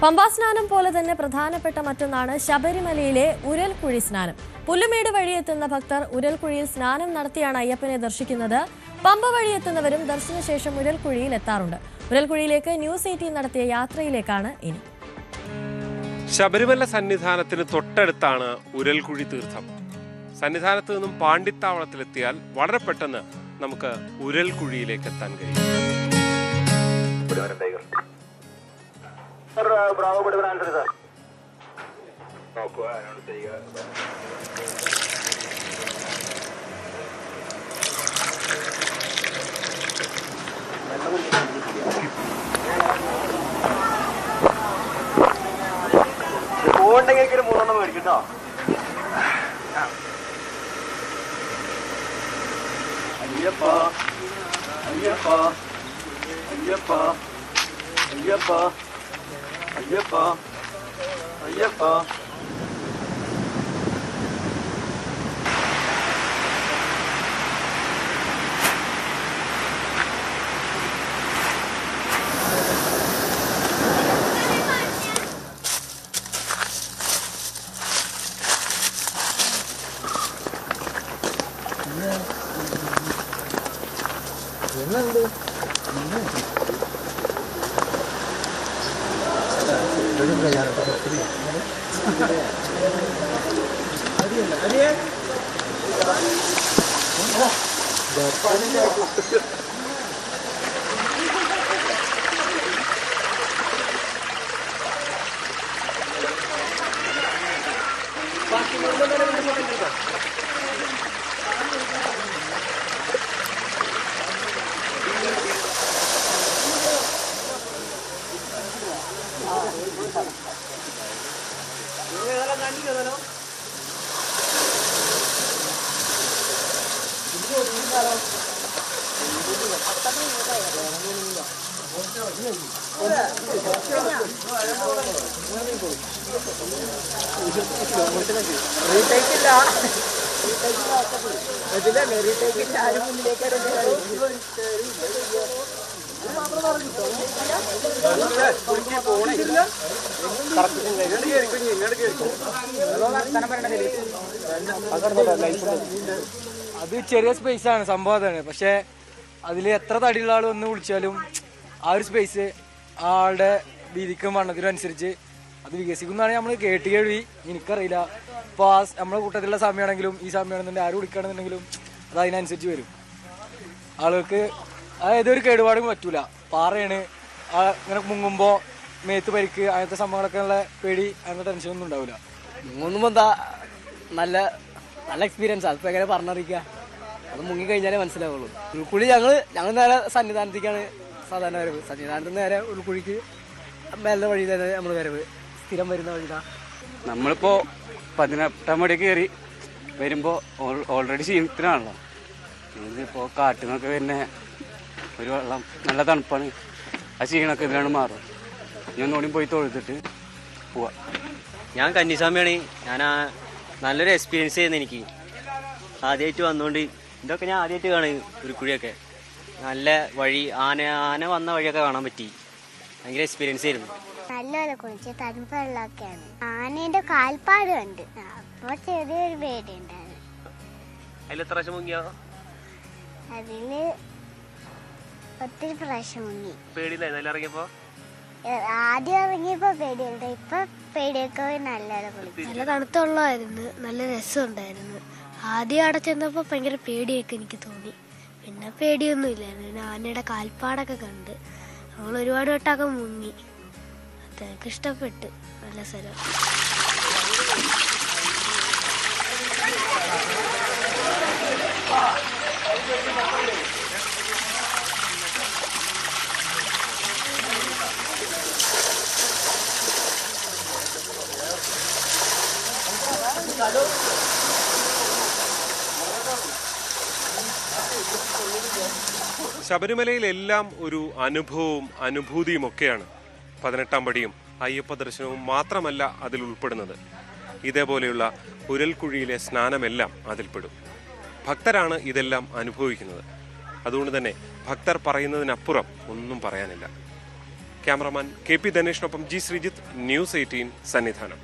പമ്പാസ്നാനം പോലെ തന്നെ പ്രധാനപ്പെട്ട മറ്റൊന്നാണ് ശബരിമലയിലെ ഉരൽക്കുഴി സ്നാനം. പുല്ലുമേട് വഴിയെത്തുന്ന ഭക്തർ ഉരൽക്കുഴിയിൽ സ്നാനം നടത്തിയാണ് അയ്യപ്പനെ ദർശിക്കുന്നത്. പമ്പ വഴിയെത്തുന്നവരും ദർശനശേഷം ഉരൽക്കുഴിയിൽ എത്താറുണ്ട്. ഉരൽക്കുഴിയിലേക്ക് ന്യൂസ് 18 നടത്തിയ യാത്രയിലേക്കാണ് ഇനി. ശബരിമല സന്നിധാനത്തിന് തൊട്ടടുത്താണ് ഉരൽക്കുഴി തീർത്ഥം. സന്നിധാനത്ത് നിന്നും പാണ്ടിത്താവളത്തിലെത്തിയാൽ വളരെ പെട്ടെന്ന് നമുക്ക് ഉരൽക്കുഴിയിലേക്ക് എത്താൻ കഴിയും. പോകണ്ടെങ്കിൽ മൂന്നെണ്ണം മേടിക്കട്ടോ. അയ്യപ്പ അയ്യപ്പ അയ്യപ്പ അയ്യപ്പ അയ്യപ്പ അയ്യപ്പ. അത് ചെറിയ സ്പേസ് ആണ്, സംഭവമാണ്. പക്ഷെ അതിൽ എത്ര തടിയുള്ള ആൾ ഒന്ന് വിളിച്ചാലും ആ ഒരു സ്പേസ് ആളുടെ വീതിക്കും വണ്ണത്തിനും അനുസരിച്ച് അത് വികസിക്കുന്നതാണ് നമ്മൾ കേൾവി. എനിക്കറിയില്ല. ഇപ്പോൾ നമ്മളെ കൂട്ടത്തിലുള്ള സമയമാണെങ്കിലും ഈ സമയമാണെന്നുണ്ടെങ്കിൽ ആരും വിളിക്കുകയാണെന്നുണ്ടെങ്കിലും അത് അതിനനുസരിച്ച് വരും. ആളുകൾക്ക് അതായത് ഒരു കേടുപാടും പറ്റൂല. പാറയാണ്, ഇങ്ങനെ മുങ്ങുമ്പോൾ മേത്ത് പരിക്ക് അങ്ങനത്തെ സംഭവങ്ങളൊക്കെ ഉള്ള പേടി, അങ്ങനത്തെ ടെൻഷനൊന്നും ഉണ്ടാവില്ല. മുങ്ങുമ്പോൾ എന്താ നല്ല നല്ല എക്സ്പീരിയൻസ്. അതിപ്പോൾ എങ്ങനെ പറഞ്ഞറിയിക്കുക, അത് മുങ്ങിക്കഴിഞ്ഞാലേ മനസ്സിലാവുള്ളൂ. ഉൾക്കുഴി ഞങ്ങൾ നേരെ സന്നിധാനത്തേക്കാണ് സാധാരണ വരവ്. സന്നിധാനത്ത് നേരെ ഉൾക്കുഴിക്ക് മേലെ വഴി തന്നെ നമ്മൾ വരവ്, സ്ഥിരം വരുന്ന വഴിതാണ്. നമ്മളിപ്പോൾ 18 മണി കയറി വരുമ്പോൾ ഓൾറെഡി ക്ഷീണത്തിനാണല്ലോ. ഇതിപ്പോൾ കാട്ടിൽ നിന്നൊക്കെ വരുന്ന ഒരു വെള്ളം നല്ല തണുപ്പാണ്. ആ ക്ഷീണമൊക്കെ ഇതിലാണ് മാറും. ഞാൻ ഒന്നുകൂടി പോയി തൊഴുതിട്ട് പോവാം. ഞാൻ കന്നിസ്വാമിയാണ്. ഞാൻ നല്ലൊരു എക്സ്പീരിയൻസ് ചെയ്യുന്നത്. എനിക്ക് ആദ്യമായിട്ട് വന്നുകൊണ്ട് ഇതൊക്കെ ഞാൻ ആദ്യമായിട്ട് കാണും. ഉരുക്കുഴിയൊക്കെ നല്ല വഴി, ആന വന്ന വഴിയൊക്കെ കാണാൻ പറ്റി. ഭയങ്കര എക്സ്പീരിയൻസ് ആയിരുന്നു. നല്ലപോലെ കുളിച്ച് തണുപ്പ് വെള്ളമൊക്കെയാണ്. ആനേന്റെ കാൽപ്പാട് കണ്ട് അപ്പോൾ ചെറിയൊരു പേടിയുണ്ടായിരുന്നു. അതിൽ എത്ര പ്രാവശ്യം മുങ്ങിയോ? അതില് ഒത്തിരി പ്രാവശ്യം മുങ്ങി. പേടിയില്ലായിരുന്നു അതിൽ ഇറങ്ങിയപ്പോ? ആദ്യം ഇറങ്ങിയപ്പോ പേടിയുണ്ട്, ഇപ്പൊ പേടിയൊക്കെ നല്ലപോലെ കുളിച്ചു. നല്ല തണുത്തുള്ളായിരുന്നു, നല്ല രസമുണ്ടായിരുന്നു. ആദ്യം അവിടെ ചെന്നപ്പോ ഭയങ്കര പേടിയൊക്കെ എനിക്ക് തോന്നി. പിന്നെ പേടിയൊന്നും ഇല്ലായിരുന്നു. പിന്നെ ആനയുടെ കാൽപ്പാടൊക്കെ കണ്ട് നമ്മൾ ഒരുപാട് വട്ടമൊക്കെ മുങ്ങി. അതൊക്കെ ഇഷ്ടപ്പെട്ട്. നല്ല സ്ഥലം. ശബരിമലയിലെല്ലാം ഒരു അനുഭവവും അനുഭൂതിയും ഒക്കെയാണ്. 18-ാം പടിയും അയ്യപ്പ ദർശനവും മാത്രമല്ല അതിൽ ഉൾപ്പെടുന്നത്. ഇതേപോലെയുള്ള ഉരൽക്കുഴിയിലെ സ്നാനമെല്ലാം അതിൽപ്പെടും. ഭക്തരാണ് ഇതെല്ലാം അനുഭവിക്കുന്നത്. അതുകൊണ്ട് തന്നെ ഭക്തർ പറയുന്നതിനപ്പുറം ഒന്നും പറയാനില്ല. Cameraman KP ധനേഷിനൊപ്പം G Sreejith, News 18 Sannidhanam.